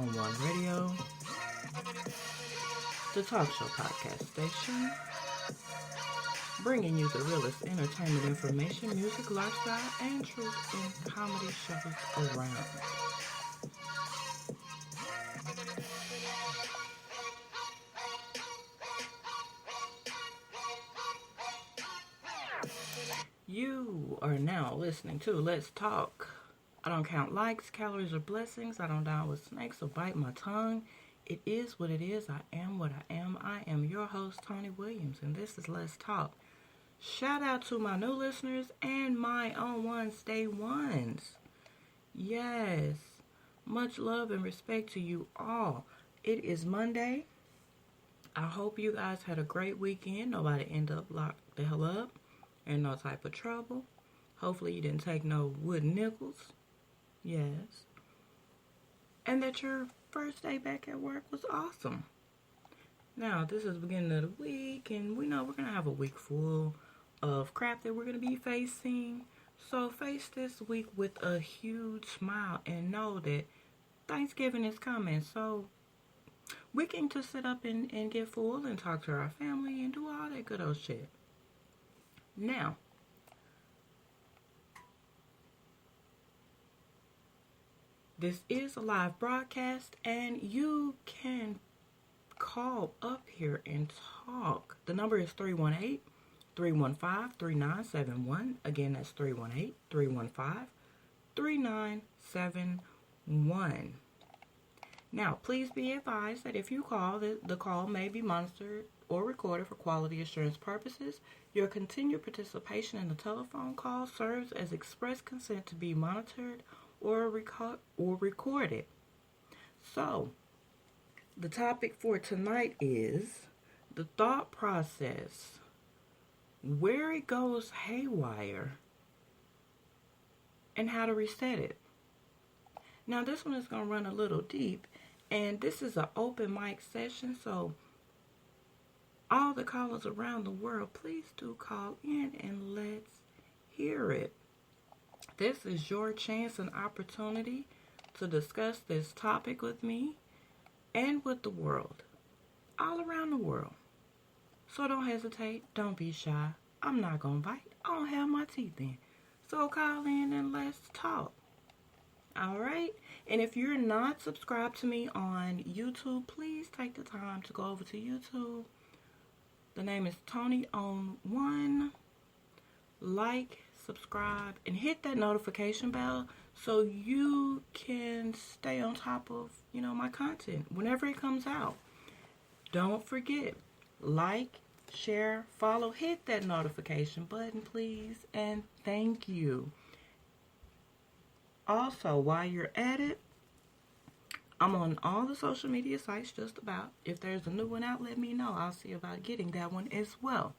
on One Radio, the talk show podcast station, bringing you the realest entertainment information, music, lifestyle, and truth in comedy shows around. You are now listening to Let's Talk. I don't count likes, calories, or blessings. I don't dine with snakes or bite my tongue. It is what it is. I am what I am. I am your host, Tony Williams, and this is Let's Talk. Shout out to my new listeners and my on ones, day ones. Yes, much love and respect to you all. It is Monday. I hope you guys had a great weekend. Nobody ended up locked the hell up and no type of trouble. Hopefully you didn't take no wooden nickels. Yes. And that your first day back at work was awesome. Now, this is the beginning of the week, and we know we're going to have a week full of crap that we're going to be facing. So face this week with a huge smile and know that Thanksgiving is coming. So we can just sit up and get full and talk to our family and do all that good old shit. Now, this is a live broadcast, and you can call up here and talk. The number is 318-315-3971. Again, that's 318-315-3971. Now, please be advised that if you call, the call may be monitored or recorded for quality assurance purposes. Your continued participation in the telephone call serves as express consent to be monitored or recorded. So, the topic for tonight is the thought process, where it goes haywire, and how to reset it. Now, this one is going to run a little deep, and this is an open mic session, so all the callers around the world, please do call in and let's hear it. This is your chance and opportunity to discuss this topic with me and with the world, all around the world. So don't hesitate, don't be shy. I'm not going to bite. I don't have my teeth in. So call in and let's talk. All right? And if you're not subscribed to me on YouTube, please take the time to go over to YouTube. The name is Tony on One. Like, subscribe, and hit that notification bell so you can stay on top of, my content whenever it comes out. Don't forget, like, share, follow, hit that notification button, please, and thank you. Also, while you're at it, I'm on all the social media sites just about. If there's a new one out, let me know. I'll see about getting that one as well.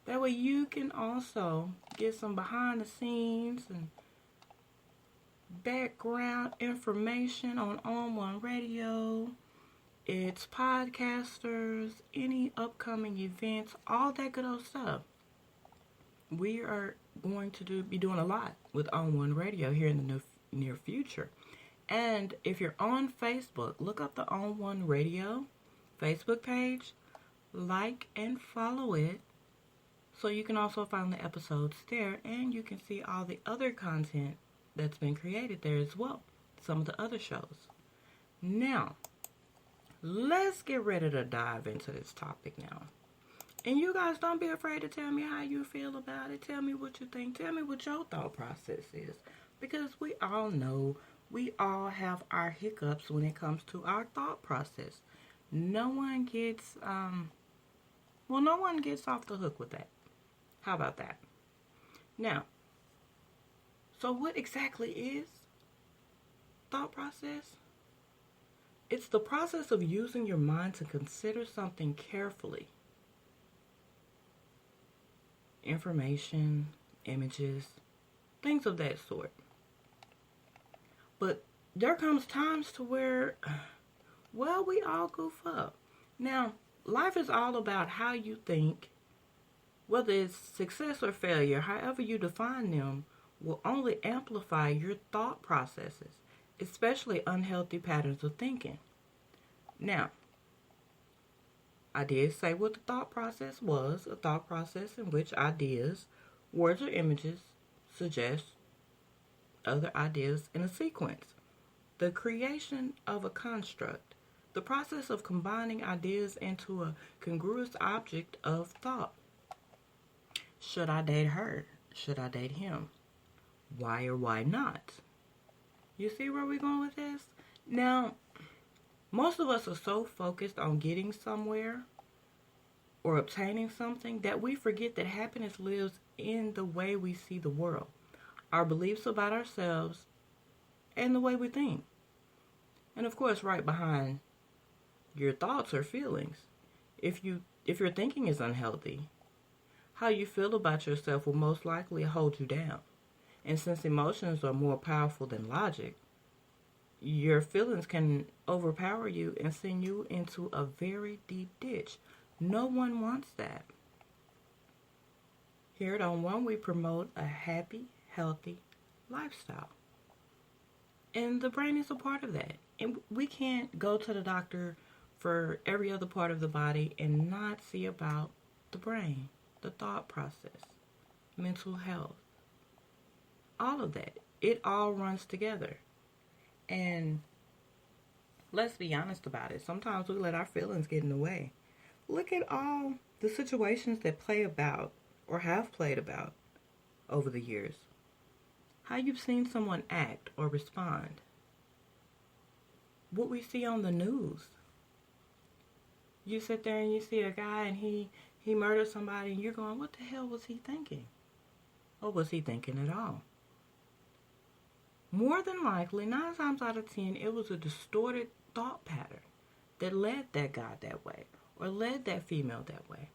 That way you can also get some behind the scenes and background information on One Radio, its podcasters, any upcoming events, all that good old stuff. We are going to be doing a lot with One Radio here in the near future. And if you're on Facebook, look up the One Radio Facebook page, like and follow it. So you can also find the episodes there, and you can see all the other content that's been created there as well. Some of the other shows. Now, let's get ready to dive into this topic now. And you guys, don't be afraid to tell me how you feel about it. Tell me what you think. Tell me what your thought process is. Because we all know, we all have our hiccups when it comes to our thought process. No one gets off the hook with that. How about that? Now, so what exactly is thought process? It's the process of using your mind to consider something carefully. Information, images, things of that sort. But there comes times to where, we all goof up. Now, life is all about how you think. Whether it's success or failure, however you define them, will only amplify your thought processes. especially unhealthy patterns of thinking. Now, I did say what the thought process was, a thought process in which ideas, words, or images suggest other ideas in a sequence. The creation of a construct, the process of combining ideas into a congruous object of thought. Should I date her? Should I date him? Why or why not? You see where we're going with this? Now, most of us are so focused on getting somewhere or obtaining something that we forget that happiness lives in the way we see the world, our beliefs about ourselves, and the way we think. And of course, right behind your thoughts or feelings. If your thinking is unhealthy, how you feel about yourself will most likely hold you down. And since emotions are more powerful than logic, your feelings can overpower you and send you into a very deep ditch. No one wants that. Here at On One, we promote a happy, healthy lifestyle. And the brain is a part of that. And we can't go to the doctor for every other part of the body and not see about the brain, the thought process, mental health, all of that. It all runs together. And let's be honest about it. Sometimes we let our feelings get in the way. Look at all the situations that play about or have played about over the years. How you've seen someone act or respond. What we see on the news. You sit there and you see a guy and he murdered somebody and you're going, what the hell was he thinking? Or was he thinking at all? More than likely, 9 times out of 10, it was a distorted thought pattern that led that guy that way or led that female that way.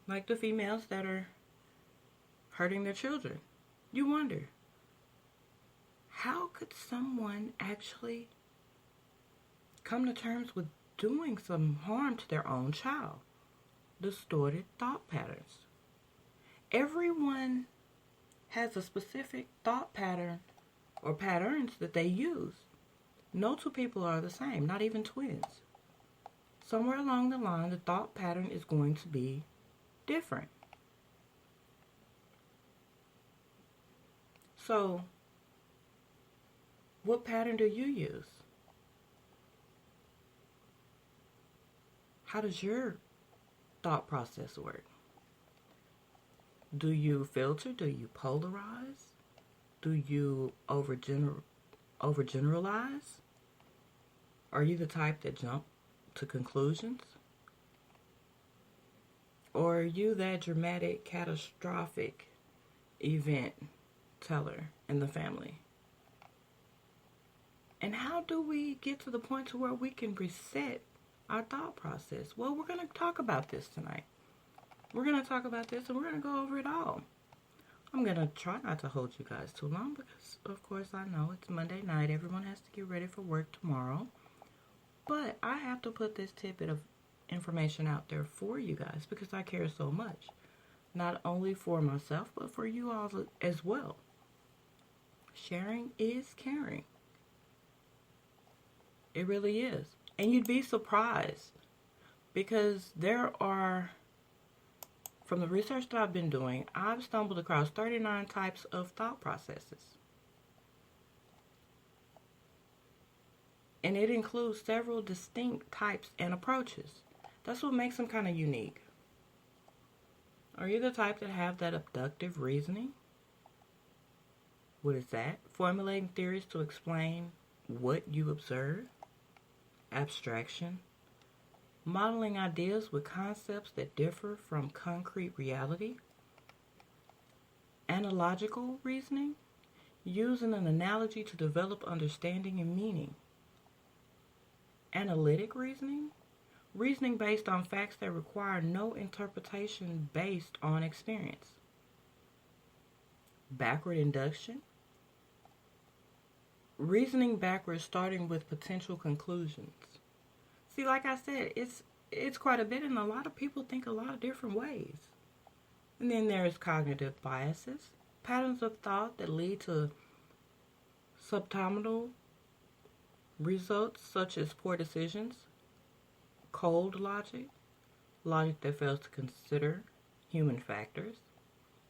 Like the females that are hurting their children. You wonder, how could someone actually come to terms with doing some harm to their own child? Distorted thought patterns. Everyone has a specific thought pattern or patterns that they use. No two people are the same, not even twins. Somewhere along the line, the thought pattern is going to be different. So, what pattern do you use? How does your thought process work? Do you filter? Do you polarize? Do you overgeneralize? Are you the type that jump to conclusions? Or are you that dramatic, catastrophic event teller in the family? And how do we get to the point to where we can reset our thought process? Well, we're going to talk about this tonight. We're going to talk about this and we're going to go over it all. I'm going to try not to hold you guys too long because, of course, I know it's Monday night. Everyone has to get ready for work tomorrow. But I have to put this tidbit of information out there for you guys because I care so much. Not only for myself, but for you all as well. Sharing is caring. It really is. And you'd be surprised because there are, from the research that I've been doing, I've stumbled across 39 types of thought processes. And it includes several distinct types and approaches. That's what makes them kind of unique. Are you the type that have that abductive reasoning? What is that? Formulating theories to explain what you observe. Abstraction. Modeling ideas with concepts that differ from concrete reality. Analogical reasoning. Using an analogy to develop understanding and meaning. Analytic reasoning. Reasoning based on facts that require no interpretation based on experience. Backward induction. Reasoning backwards starting with potential conclusions. See, like I said, it's quite a bit and a lot of people think a lot of different ways. And then there's cognitive biases, patterns of thought that lead to Suboptimal results such as poor decisions, cold logic, logic that fails to consider human factors,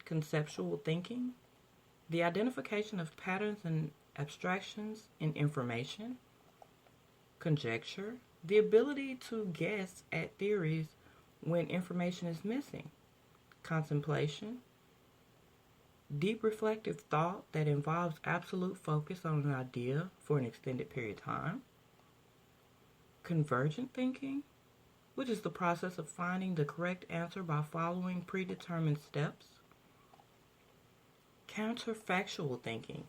conceptual thinking, the identification of patterns and abstractions in information, conjecture, the ability to guess at theories when information is missing, contemplation, deep reflective thought that involves absolute focus on an idea for an extended period of time, convergent thinking, which is the process of finding the correct answer by following predetermined steps, counterfactual thinking.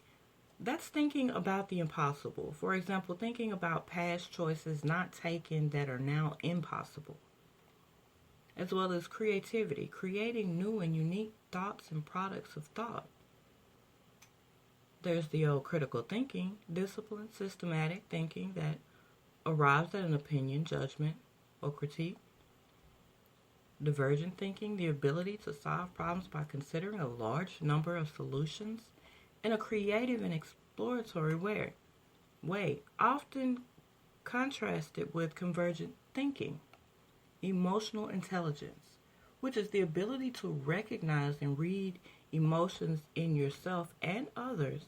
That's thinking about the impossible. For example, thinking about past choices not taken that are now impossible. As well as creativity, creating new and unique thoughts and products of thought. There's the old critical thinking, disciplined, systematic thinking that arrives at an opinion, judgment, or critique. Divergent thinking, the ability to solve problems by considering a large number of solutions in a creative and exploratory way, often contrasted with convergent thinking. Emotional intelligence, which is the ability to recognize and read emotions in yourself and others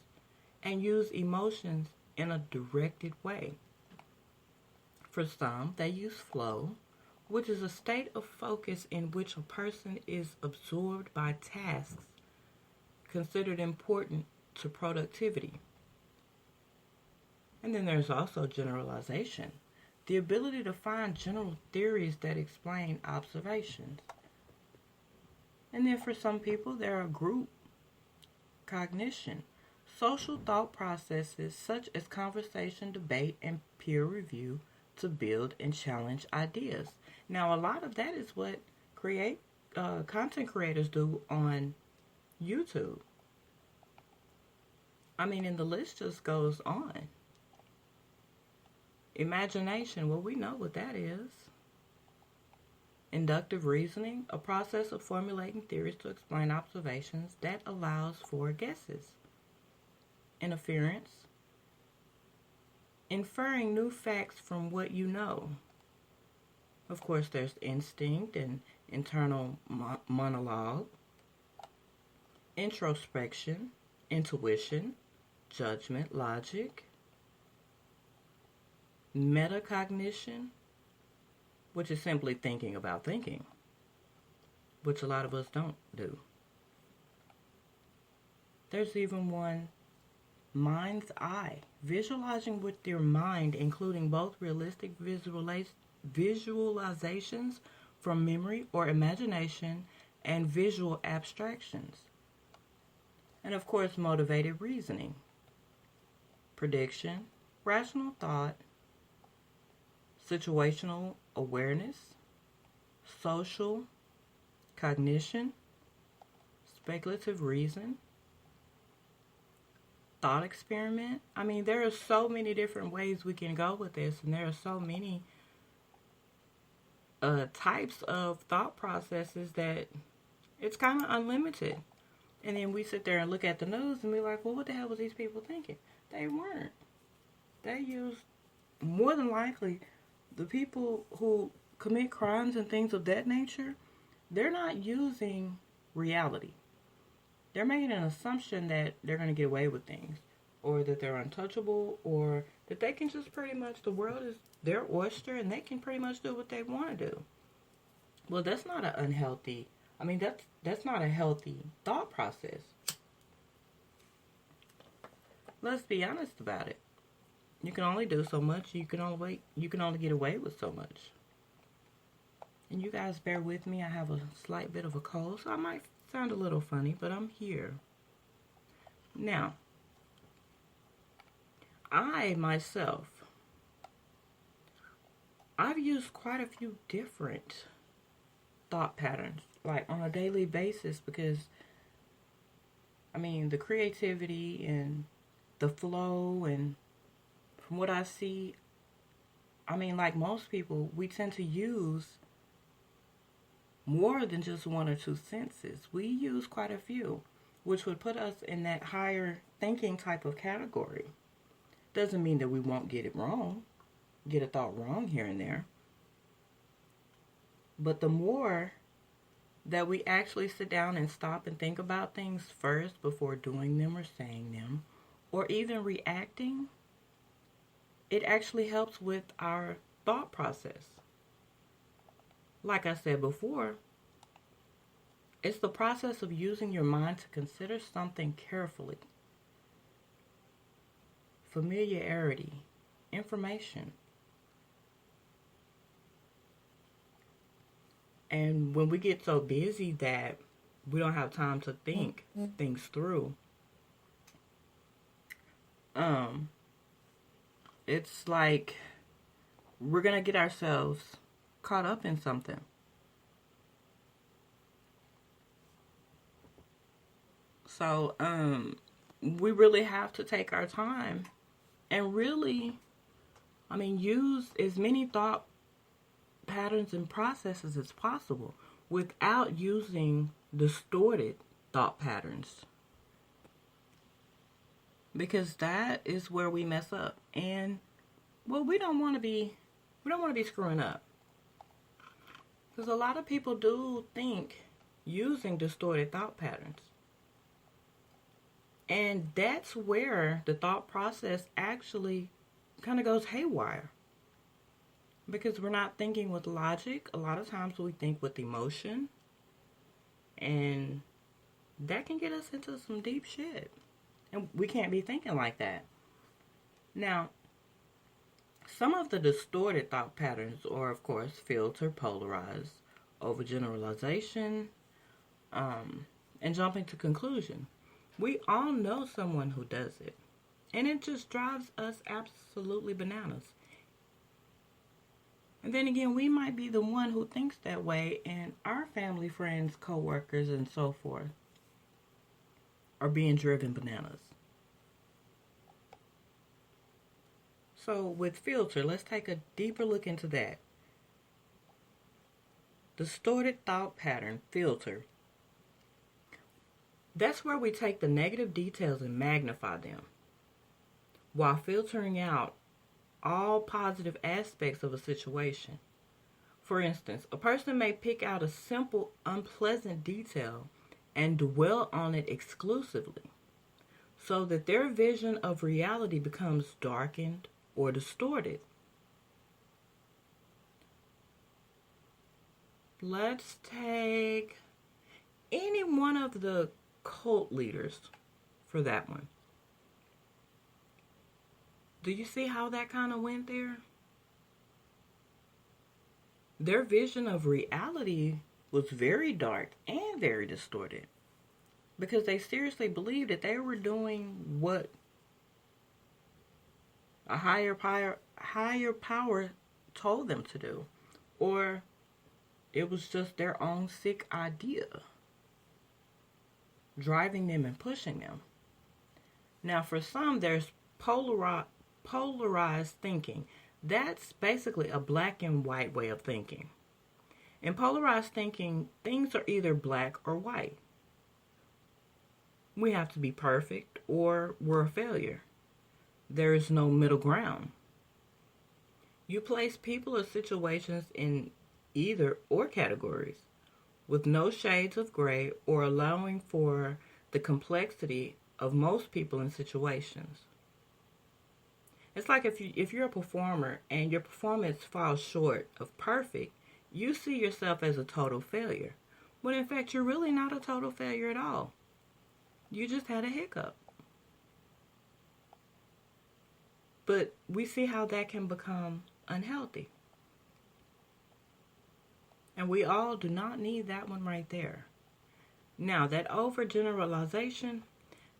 and use emotions in a directed way. For some, they use flow, which is a state of focus in which a person is absorbed by tasks considered important to productivity. And then there's also generalization, the ability to find general theories that explain observations. And then for some people, there are group cognition, social thought processes such as conversation, debate, and peer review to build and challenge ideas. Now, a lot of that is what content creators do on YouTube. I mean, and the list just goes on. Imagination, well, we know what that is. Inductive reasoning, a process of formulating theories to explain observations that allows for guesses. Inference, inferring new facts from what you know. Of course, there's instinct and internal monologue. Introspection, intuition, judgment, logic. Metacognition, which is simply thinking about thinking, which a lot of us don't do. There's even one, mind's eye, visualizing with your mind, including both realistic visualizations from memory or imagination and visual abstractions. And of course, motivated reasoning, prediction, rational thought, situational awareness, social cognition, speculative reason, thought experiment. I mean, there are so many different ways we can go with this, and there are so many types of thought processes that it's kind of unlimited. And then we sit there and look at the news and be like, well, what the hell was these people thinking? They weren't. They used, more than likely, the people who commit crimes and things of that nature, they're not using reality. They're making an assumption that they're going to get away with things, or that they're untouchable, or that they can just pretty much, the world is their oyster and they can pretty much do what they want to do. Well, that's not an unhealthy, that's not a healthy thought process. Let's be honest about it. You can only do so much. You can only get away with so much. And you guys bear with me. I have a slight bit of a cold, so I might sound a little funny, but I'm here. Now, I've used quite a few different thought patterns, like on a daily basis, because, the creativity and the flow, and from what I see, like most people, we tend to use more than just one or two senses. We use quite a few, which would put us in that higher thinking type of category. Doesn't mean that we won't get it wrong, get a thought wrong here and there. But the more that we actually sit down and stop and think about things first before doing them or saying them, or even reacting, it actually helps with our thought process. Like I said before, it's the process of using your mind to consider something carefully. Familiarity, information. And when we get so busy that we don't have time to think things through, it's like we're going to get ourselves caught up in something. So, we really have to take our time and really, use as many thought patterns and processes as possible without using distorted thought patterns. Because that is where we mess up. And, well, we don't want to be screwing up. Because a lot of people do think using distorted thought patterns. And that's where the thought process actually kind of goes haywire. Because we're not thinking with logic. A lot of times we think with emotion. And that can get us into some deep shit. And we can't be thinking like that. Now, some of the distorted thought patterns are, of course, filter, polarize, overgeneralization, and jumping to conclusion. We all know someone who does it. And it just drives us absolutely bananas. And then again, we might be the one who thinks that way, and our family, friends, co-workers, and so forth are being driven bananas. So with filter, let's take a deeper look into that. Distorted thought pattern, filter. That's where we take the negative details and magnify them, while filtering out all positive aspects of a situation. For instance, a person may pick out a simple, unpleasant detail and dwell on it exclusively, so that their vision of reality becomes darkened or distorted. Let's take any one of the cult leaders for that one. Do you see how that kind of went there? Their vision of reality was very dark and very distorted, because they seriously believed that they were doing what a higher power told them to do, or it was just their own sick idea driving them and pushing them. Now, for some, there's polarized thinking. That's basically a black and white way of thinking. In polarized thinking, things are either black or white. We have to be perfect or we're a failure. There is no middle ground. You place people or situations in either or categories with no shades of gray, or allowing for the complexity of most people and situations. It's like if you're a performer and your performance falls short of perfect, you see yourself as a total failure, when in fact you're really not a total failure at all. You just had a hiccup. But we see how that can become unhealthy. And we all do not need that one right there. Now, that overgeneralization,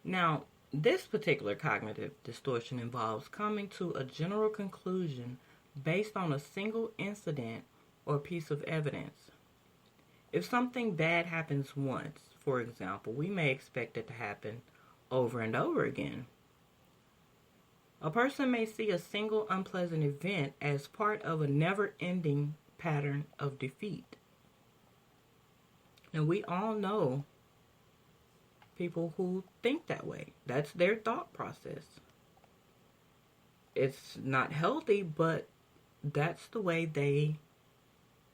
now this particular cognitive distortion involves coming to a general conclusion based on a single incident or piece of evidence. If something bad happens once, for example, we may expect it to happen over and over again. A person may see a single unpleasant event as part of a never-ending pattern of defeat. And we all know people who think that way. That's their thought process. It's not healthy, but that's the way they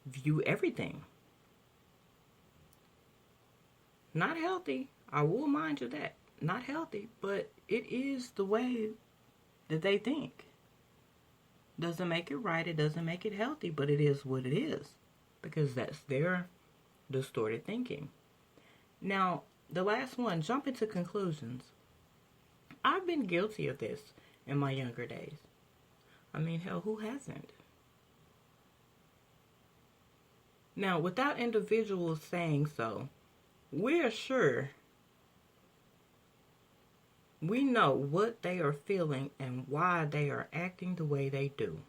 view everything. Not healthy. I will mind you that. Not healthy, but it is the way that they think. Doesn't make it right, it doesn't make it healthy, but it is what it is. Because that's their distorted thinking. Now, the last one, jumping to conclusions. I've been guilty of this in my younger days. I mean, hell, who hasn't? Now, without individuals saying so, we're sure we know what they are feeling and why they are acting the way they do.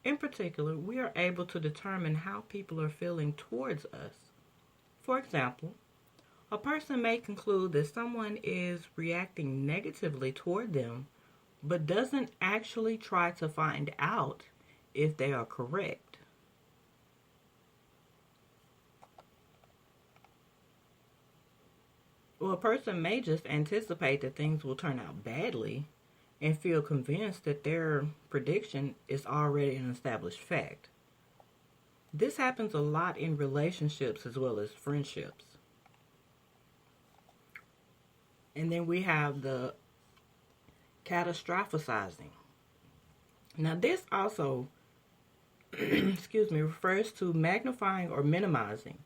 In particular, we are able to determine how people are feeling towards us. For example, a person may conclude that someone is reacting negatively toward them, but doesn't actually try to find out if they are correct. Well, a person may just anticipate that things will turn out badly and feel convinced that their prediction is already an established fact. This happens a lot in relationships as well as friendships. And then we have the catastrophizing. Now this also, refers to magnifying or minimizing.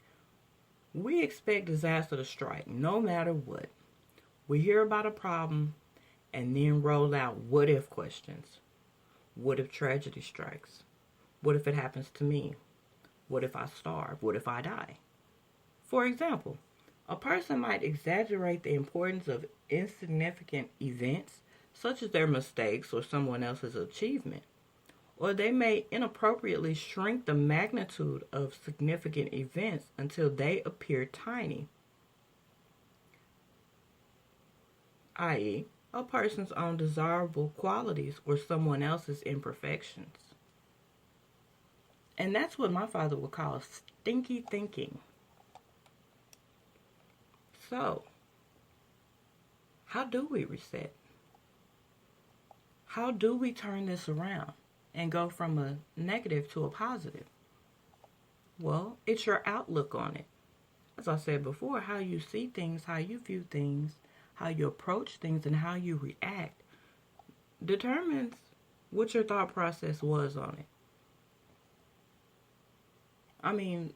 We expect disaster to strike no matter what. We hear about a problem and then roll out what if questions. What if tragedy strikes? What if it happens to me? What if I starve? What if I die? For example, a person might exaggerate the importance of insignificant events, such as their mistakes or someone else's achievement. Or they may inappropriately shrink the magnitude of significant events until they appear tiny, i.e., a person's own desirable qualities or someone else's imperfections. And that's what my father would call stinky thinking. So, how do we reset? How do we turn this around and go from a negative to a positive? Well, it's your outlook on it. As I said before, how you see things, how you view things, how you approach things, and how you react determines what your thought process was on it. I mean,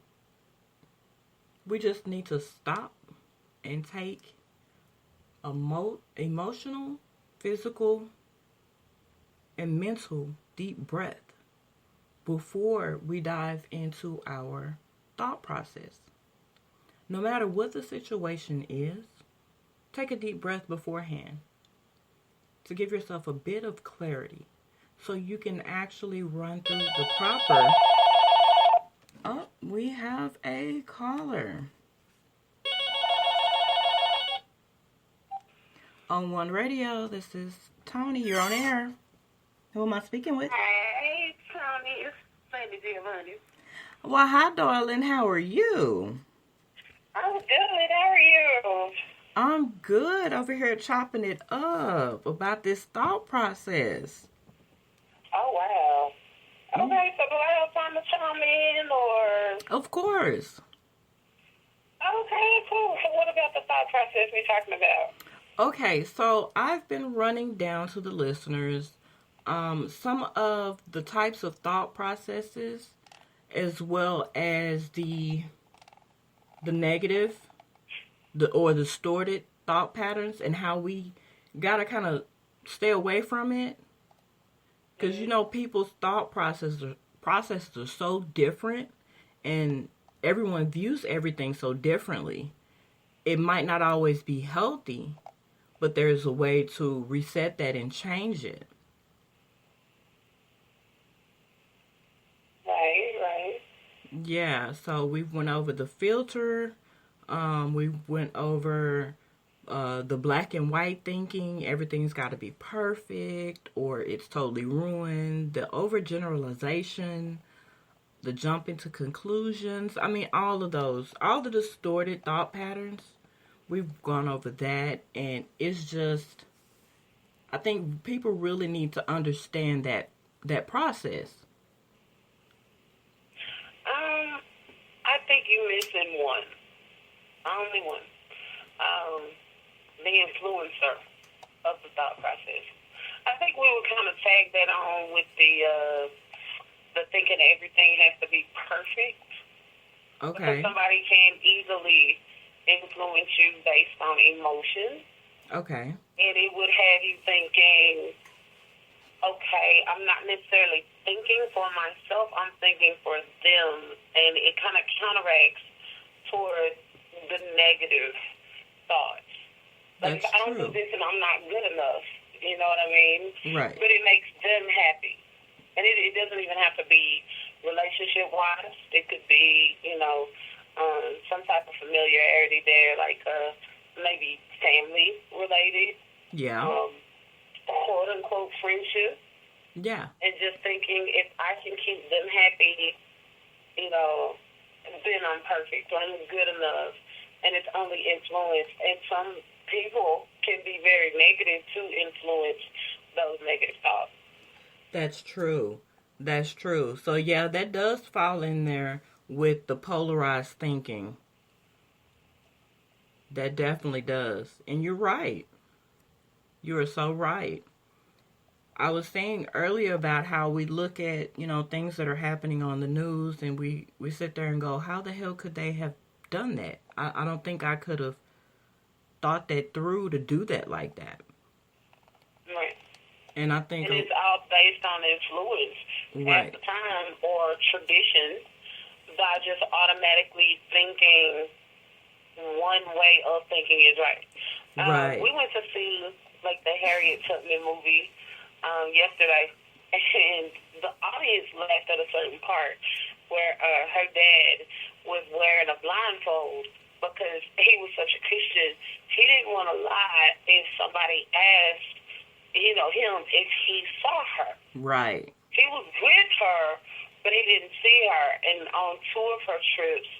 we just need to stop and take a emotional, physical, and mental deep breath before we dive into our thought process. No matter what the situation is, take a deep breath beforehand to give yourself a bit of clarity so you can actually run through the proper... Oh, we have a caller. On One Radio, this is Tony. You're on air. Who am I speaking with? Hey, Tony. It's Sandy Giovanni. Well, hi, darling. How are you? I'm good. How are you? I'm good over here chopping it up about this thought process. Oh, wow. Okay, so do I have time to chime in, or? Of course. Okay, cool. So what about the thought process we're talking about? Okay, so I've been running down to the listeners some of the types of thought processes as well as the negative or distorted thought patterns and how we gotta kind of stay away from it. Because, you know, people's thought processes are so different and everyone views everything so differently. It might not always be healthy, but there's a way to reset that and change it. Right. Yeah, so we went over the filter. We went over the black and white thinking. Everything's got to be perfect or it's totally ruined. The overgeneralization, the jump into conclusions. I mean, all of those, all the distorted thought patterns. We've gone over that, and it's just, I think people really need to understand that process. I think you're missing one. Only one. The influencer of the thought process. I think we would kind of tag that on with the thinking everything has to be perfect. Okay. Because somebody can easily influence you based on emotion. Okay. And it would have you thinking, okay, I'm not necessarily thinking for myself, I'm thinking for them. And it kind of counteracts toward the negative thoughts. Like, That's I don't true. do this and I'm not good enough. You know what I mean? Right. But it makes them happy. And it doesn't even have to be relationship-wise. It could be, some type of familiarity there, like maybe family-related. Yeah. Quote-unquote friendship. Yeah. And just thinking, if I can keep them happy, then I'm perfect, or I'm good enough. And it's only influence. And some people can be very negative to influence those negative thoughts. That's true. That's true. So yeah, that does fall in there with the polarized thinking. That definitely does. And you're right. You are so right. I was saying earlier about how we look at, things that are happening on the news and we sit there and go, how the hell could they have done that? I don't think I could have thought that through to do that like that. Right. And I think... And it's all based on influence right. at the time or tradition by just automatically thinking one way of thinking is right. Right. We went to see, like, the Harriet Tubman movie yesterday, and the audience laughed at a certain part where her dad was wearing a blindfold because he was such a Christian. He didn't want to lie if somebody asked, him if he saw her. Right. He was with her, but he didn't see her. And on two of her trips,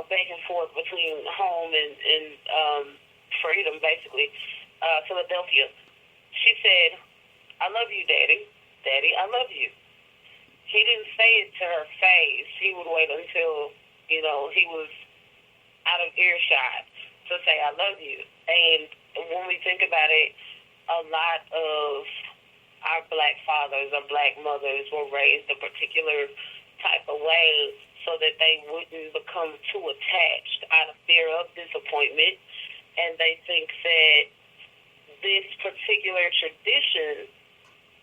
back and forth between home and Freedom, basically, Philadelphia, she said, I love you, Daddy. Daddy, I love you. He didn't say it to her face. He would wait until, he was out of earshot to say, I love you. And when we think about it, a lot of our black fathers or black mothers were raised a particular type of way so that they wouldn't become too attached out of fear of disappointment. And they think that this particular tradition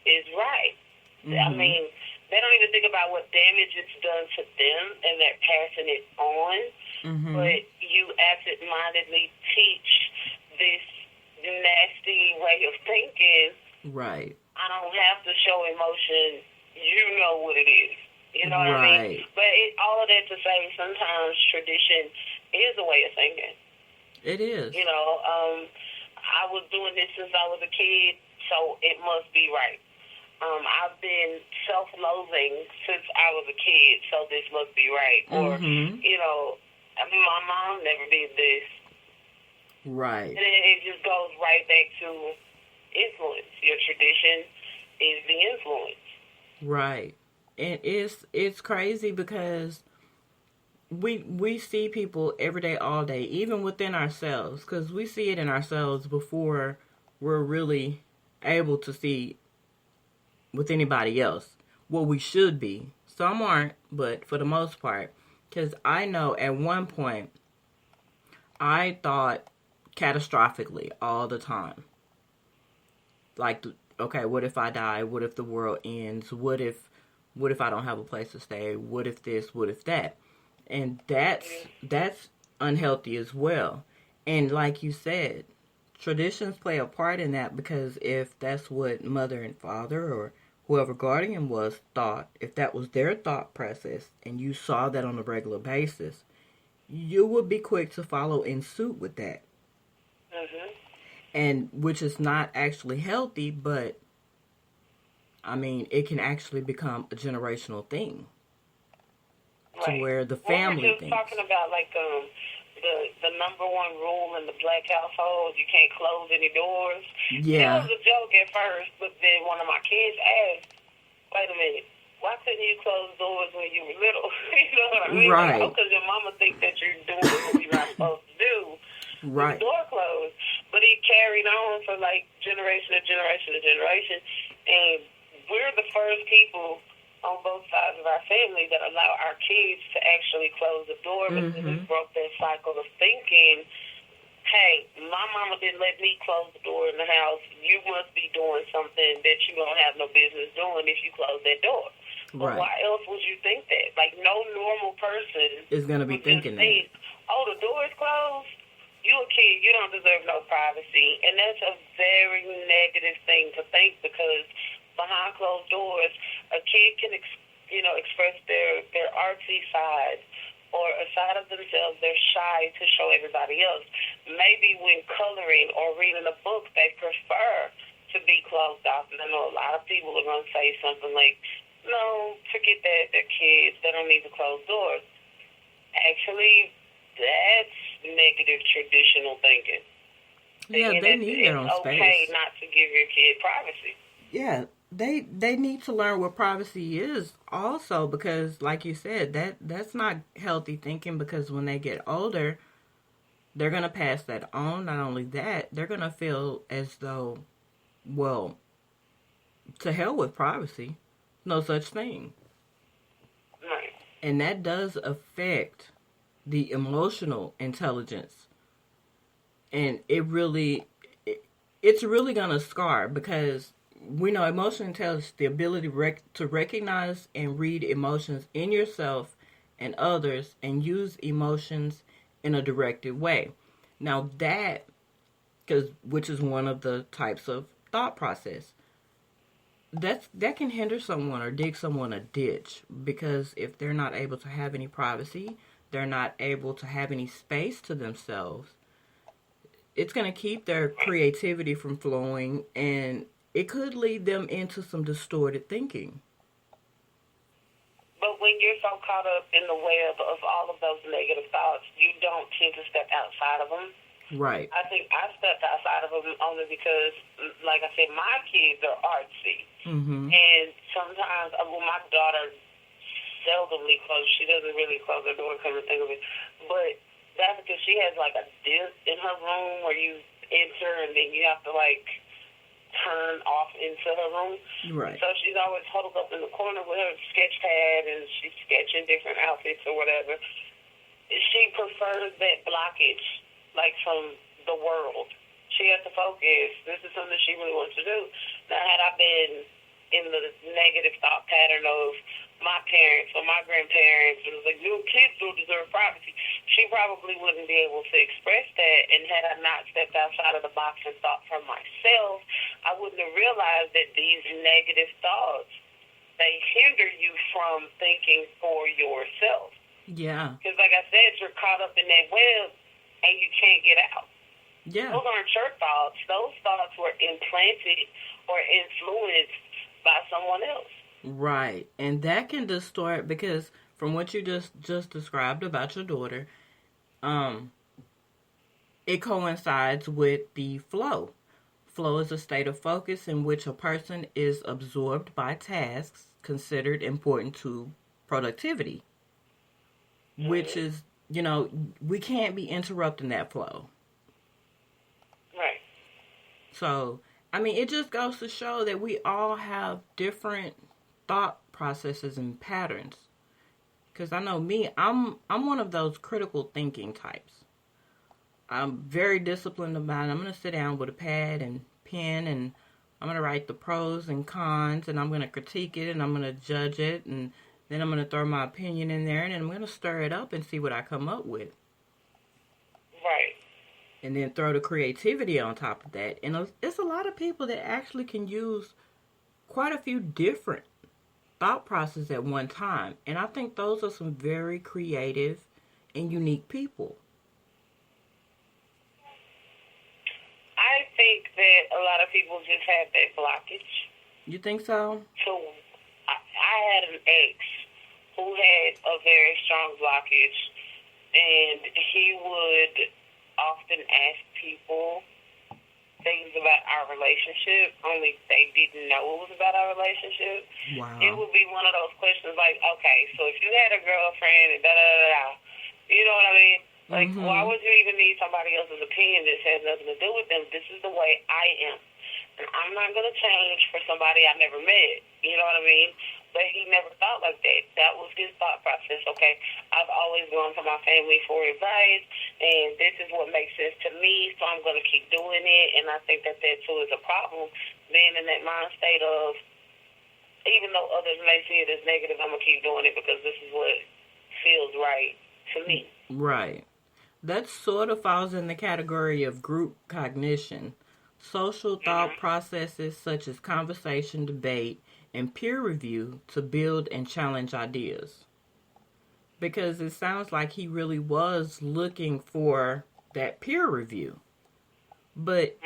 is right. Mm-hmm. I mean, they don't even think about what damage it's done to them, and they're passing it on. Mm-hmm. But you absent-mindedly teach this nasty way of thinking. Right. I don't have to show emotion. You know what it is. You know what right. I mean? But all of that to say, sometimes tradition is a way of thinking. It is. I was doing this since I was a kid, so it must be right. I've been self-loathing since I was a kid, so this must be right. Mm-hmm. Or, my mom never did this. Right. And it just goes right back to influence. Your tradition is the influence. Right. And it's crazy because we see people every day, all day, even within ourselves, because we see it in ourselves before we're really able to see with anybody else what we should be. Some aren't, but for the most part, because I know at one point I thought catastrophically all the time. Like, okay, what if I die? What if the world ends? What if I don't have a place to stay? What if this? What if that? And that's unhealthy as well. And like you said, traditions play a part in that, because if that's what mother and father or whoever guardian was thought, if that was their thought process and you saw that on a regular basis, you would be quick to follow in suit with that. Mm-hmm. And which is not actually healthy, but I mean, it can actually become a generational thing. Right. To where the family we were just thinks. talking about, like, the number one rule in the black household, you can't close any doors. Yeah. It was a joke at first, but then one of my kids asked, wait a minute, why couldn't you close doors when you were little? You know what I mean? Right. Like, because your mama thinks that you're doing what you're not supposed to do. Right. With the door closed. But he carried on for like generation to generation to generation. And we're the first people on both sides of our family that allow our kids to actually close the door because we broke that cycle of thinking, hey, my mama didn't let me close the door in the house. You must be doing something that you don't have no business doing if you close that door. But why else would you think that? Like, no normal person is going to be thinking that. Oh, the door is closed? You a kid. You don't deserve no privacy. And that's a very negative thing to think because behind closed doors, a kid can, express their artsy side or a side of themselves they're shy to show everybody else. Maybe when coloring or reading a book, they prefer to be closed off. And I know a lot of people are going to say something like, no, forget that. They're kids. They don't need to close doors. Actually, that's negative traditional thinking. Yeah, they need their own space. It's okay not to give your kid privacy. Yeah, they need to learn what privacy is also because, like you said, that's not healthy thinking because when they get older, they're going to pass that on. Not only that, they're going to feel as though, well, to hell with privacy. No such thing. Right. And that does affect the emotional intelligence. And it's really going to scar because we know emotional intelligence, the ability to recognize and read emotions in yourself and others and use emotions in a directed way. Now which is one of the types of thought process, that can hinder someone or dig someone a ditch because if they're not able to have any privacy, they're not able to have any space to themselves, it's going to keep their creativity from flowing and it could lead them into some distorted thinking. But when you're so caught up in the web of all of those negative thoughts, you don't tend to step outside of them. Right. I think I stepped outside of them only because, like I said, my kids are artsy. Mm-hmm. And sometimes, my daughter seldomly closes. She doesn't really close her door, come to think of it. But that's because she has, like, a disc in her room where you enter and then you have to, like, turn off into her room. Right. So she's always huddled up in the corner with her sketch pad and she's sketching different outfits or whatever. She prefers that blockage, like, from the world. She has to focus. This is something she really wants to do. Now, had I been in the negative thought pattern of my parents or my grandparents, it was like, new kids do deserve privacy, she probably wouldn't be able to express that. And had I not stepped outside of the box and thought for myself, I wouldn't have realized that these negative thoughts, they hinder you from thinking for yourself. Yeah. Because like I said, you're caught up in that web and you can't get out. Yeah. Those aren't your thoughts. Those thoughts were implanted or influenced by someone else. Right. And that can distort because from what you just described about your daughter, it coincides with the flow. Flow is a state of focus in which a person is absorbed by tasks considered important to productivity, which is, we can't be interrupting that flow. Right. So, it just goes to show that we all have different thought processes and patterns. Because I know me, I'm one of those critical thinking types. I'm very disciplined about it. I'm going to sit down with a pad and pen and I'm going to write the pros and cons and I'm going to critique it and I'm going to judge it and then I'm going to throw my opinion in there and then I'm going to stir it up and see what I come up with. Right. And then throw the creativity on top of that. And it's a lot of people that actually can use quite a few different thought processes at one time. And I think those are some very creative and unique people. I think that a lot of people just have that blockage. You think so? So I had an ex who had a very strong blockage and he would often ask people things about our relationship, only they didn't know it was about our relationship. Wow. It would be one of those questions like, okay, so if you had a girlfriend and da-da-da-da, you know what I mean? Like, why would you even need somebody else's opinion? This has nothing to do with them. This is the way I am. And I'm not going to change for somebody I never met. You know what I mean? But he never thought like that. That was his thought process. Okay, I've always gone to my family for advice, and this is what makes sense to me, so I'm going to keep doing it. And I think that too is a problem, being in that mind state of, even though others may see it as negative, I'm going to keep doing it because this is what feels right to me. Right. That sort of falls in the category of group cognition. Social thought processes such as conversation, debate, and peer review to build and challenge ideas. Because it sounds like he really was looking for that peer review. But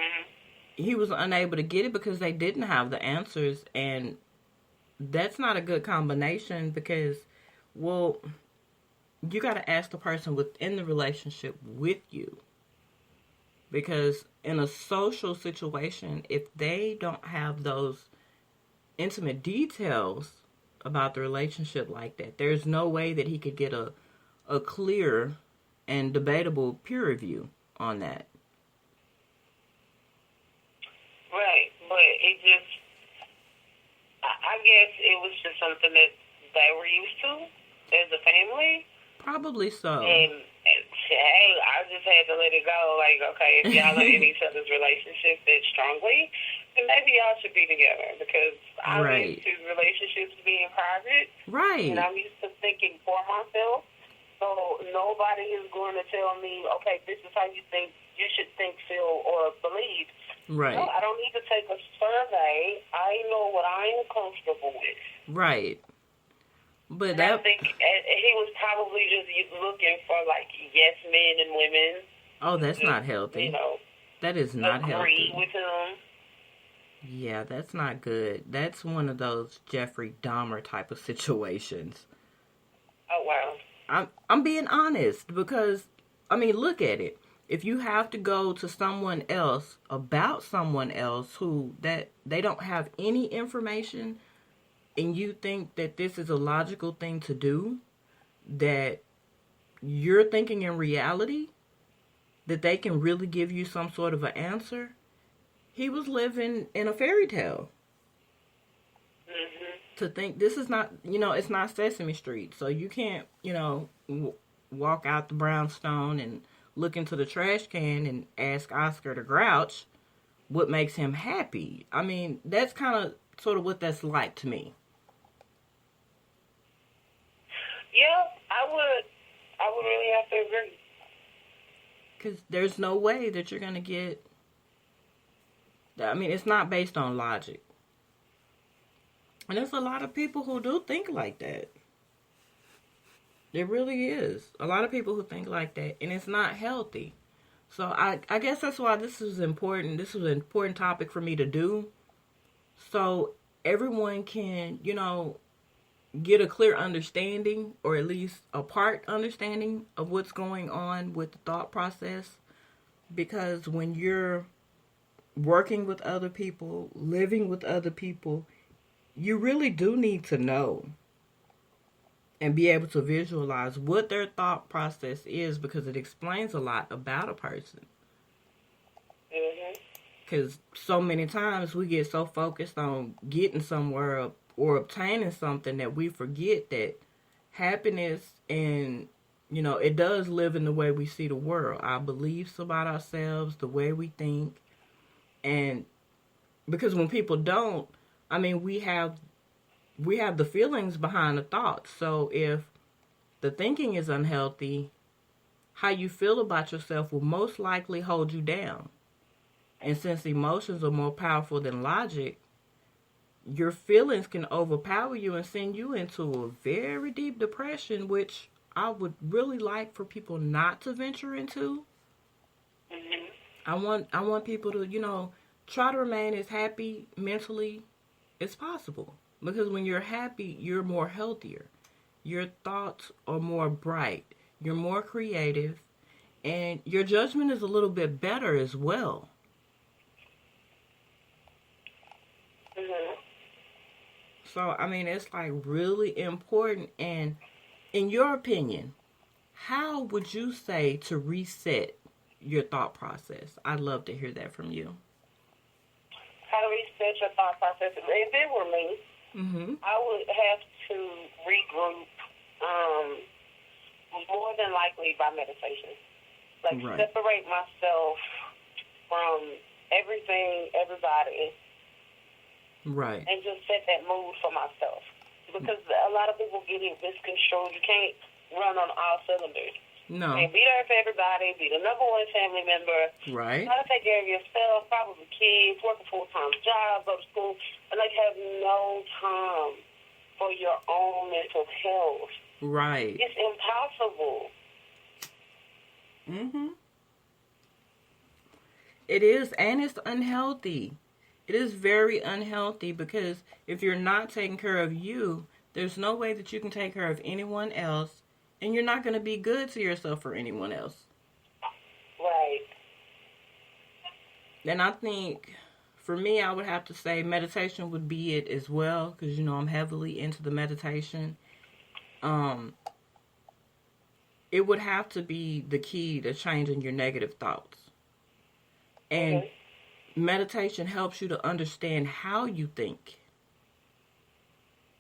he was unable to get it because they didn't have the answers. And that's not a good combination because, well, you got to ask the person within the relationship with you. Because in a social situation, if they don't have those intimate details about the relationship like that, there's no way that he could get a clear and debatable peer review on that. Right, but it just, I guess it was just something that they were used to as a family. Probably so. And hey, I just had to let it go. Like, okay, if y'all are in each other's relationship that strongly, then maybe y'all should be together. Because I'm used to relationships being private. Right. And I'm used to thinking for myself. So nobody is going to tell me, okay, this is how you think, you should think, feel, or believe. Right. No, I don't need to take a survey. I know what I am comfortable with. Right. But I think he was probably just looking for, like, yes men and women. Oh, that's not healthy. You know, that is not agree healthy. with him. Yeah, that's not good. That's one of those Jeffrey Dahmer type of situations. Oh, wow. I'm being honest because, I mean, look at it. If you have to go to someone else about someone else who that they don't have any information, and you think that this is a logical thing to do, that you're thinking in reality that they can really give you some sort of an answer, he was living in a fairy tale. To think this is not, it's not Sesame Street, so you can't, walk out the brownstone and look into the trash can and ask Oscar the Grouch what makes him happy. I mean, that's kind of sort of what that's like to me. Yeah, I would really have to agree. Because there's no way that you're going to get, I mean, it's not based on logic. And there's a lot of people who do think like that. There really is. A lot of people who think like that. And it's not healthy. So I guess that's why this is important. This was an important topic for me to do. So everyone can, get a clear understanding, or at least a part understanding of what's going on with the thought process. Because when you're working with other people, living with other people, you really do need to know and be able to visualize what their thought process is, because it explains a lot about a person. Because so many times we get so focused on getting somewhere or obtaining something that we forget that happiness and, it does live in the way we see the world. Our beliefs about ourselves, the way we think. And because when people don't, I mean, we have the feelings behind the thoughts. So if the thinking is unhealthy, how you feel about yourself will most likely hold you down. And since emotions are more powerful than logic, your feelings can overpower you and send you into a very deep depression, which I would really like for people not to venture into. I want people to, try to remain as happy mentally as possible. Because when you're happy, you're more healthier. Your thoughts are more bright. you're more creative, and your judgment is a little bit better as well. Mhm. So, I mean, it's like really important. And in your opinion, how would you say to reset your thought process? I'd love to hear that from you. How to reset your thought process? If it were me, Mm-hmm. I would have to regroup. More than likely by meditation. Like Right. separate myself from everything, everybody, Right. and just set that mood for myself. Because a lot of people get it misconstrued. You can't run on all cylinders. No. You can't be there for everybody, be the number one family member. Right. You gotta take care of yourself, probably kids, work a full-time job, go to school, and like have no time for your own mental health. Right. It's impossible. Mm-hmm. It is, and it's unhealthy. It is very unhealthy because if you're not taking care of you, there's no way that you can take care of anyone else, and you're not going to be good to yourself or anyone else. Right. And I think, for me, I would have to say meditation would be it as well, because, you know, I'm heavily into the meditation. It would have to be the key to changing your negative thoughts. And meditation helps you to understand how you think.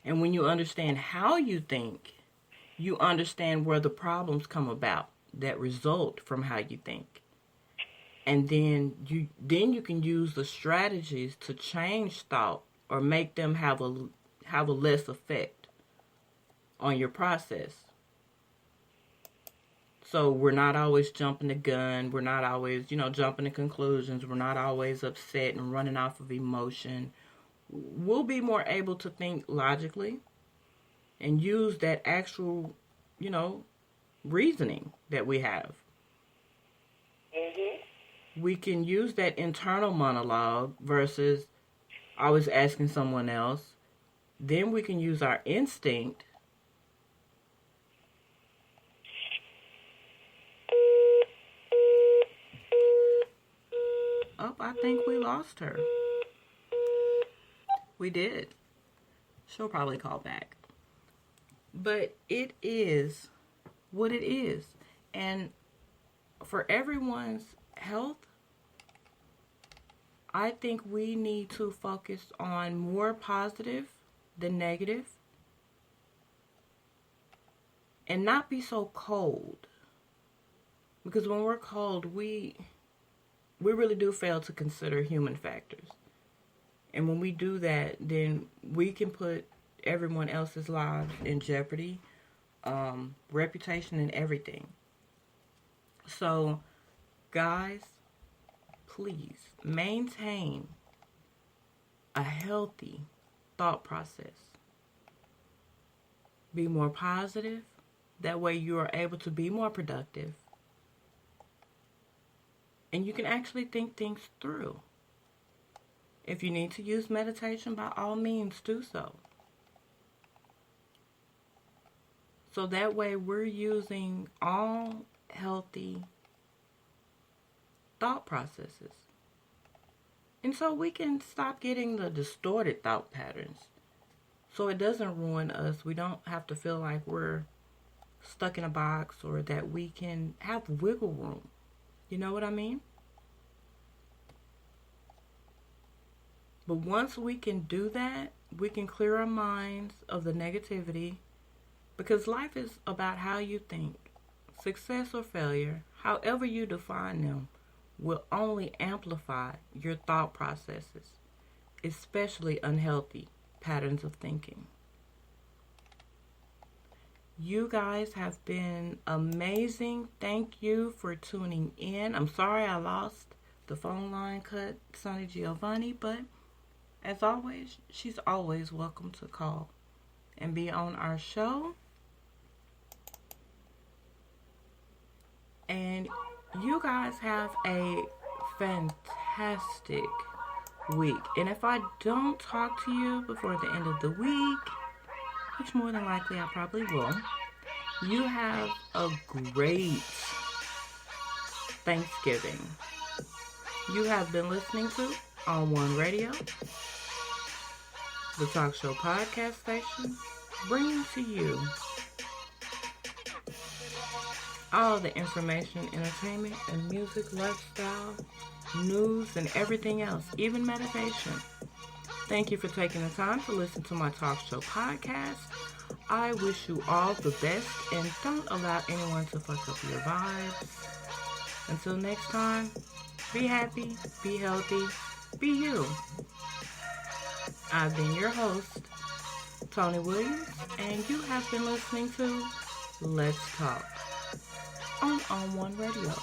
And when you understand how you think, you understand where the problems come about that result from how you think. And then you can use the strategies to change thought or make them have a less effect on your process. So we're not always jumping the gun. We're not always, jumping to conclusions. We're not always upset and running off of emotion. We'll be more able to think logically and use that actual, reasoning that we have. Mm-hmm. We can use that internal monologue versus always asking someone else. Then we can use our instinct. Oh, I think we lost her. We did. She'll probably call back. But it is what it is. And for everyone's health, I think we need to focus on more positive than negative. And not be so cold. Because when we're cold, we really do fail to consider human factors. And when we do that, then we can put everyone else's lives in jeopardy, reputation and everything. So, guys, please maintain a healthy thought process. Be more positive. That way you are able to be more productive. And you can actually think things through. If you need to use meditation, by all means, do so. So that way we're using all healthy thought processes. And so we can stop getting the distorted thought patterns. So it doesn't ruin us. We don't have to feel like we're stuck in a box, or that we can have wiggle room. You know what I mean? But once we can do that, we can clear our minds of the negativity, because life is about how you think. Success or failure, however you define them, will only amplify your thought processes, especially unhealthy patterns of thinking. You guys have been amazing. Thank you for tuning in. I'm sorry I lost the phone line cut, Sonny Giovanni, but as always, she's always welcome to call and be on our show. And you guys have a fantastic week. And if I don't talk to you before the end of the week, which more than likely I probably will, You have a great Thanksgiving. You have been listening to On One Radio, the talk show podcast station, bringing to you all the information, entertainment, and music, lifestyle, news, and everything else, even meditation. Thank you for taking the time to listen to my talk show podcast. I wish you all the best, and don't allow anyone to fuck up your vibes. Until next time, be happy, be healthy, be you. I've been your host, Tony Williams, and you have been listening to Let's Talk on One Radio.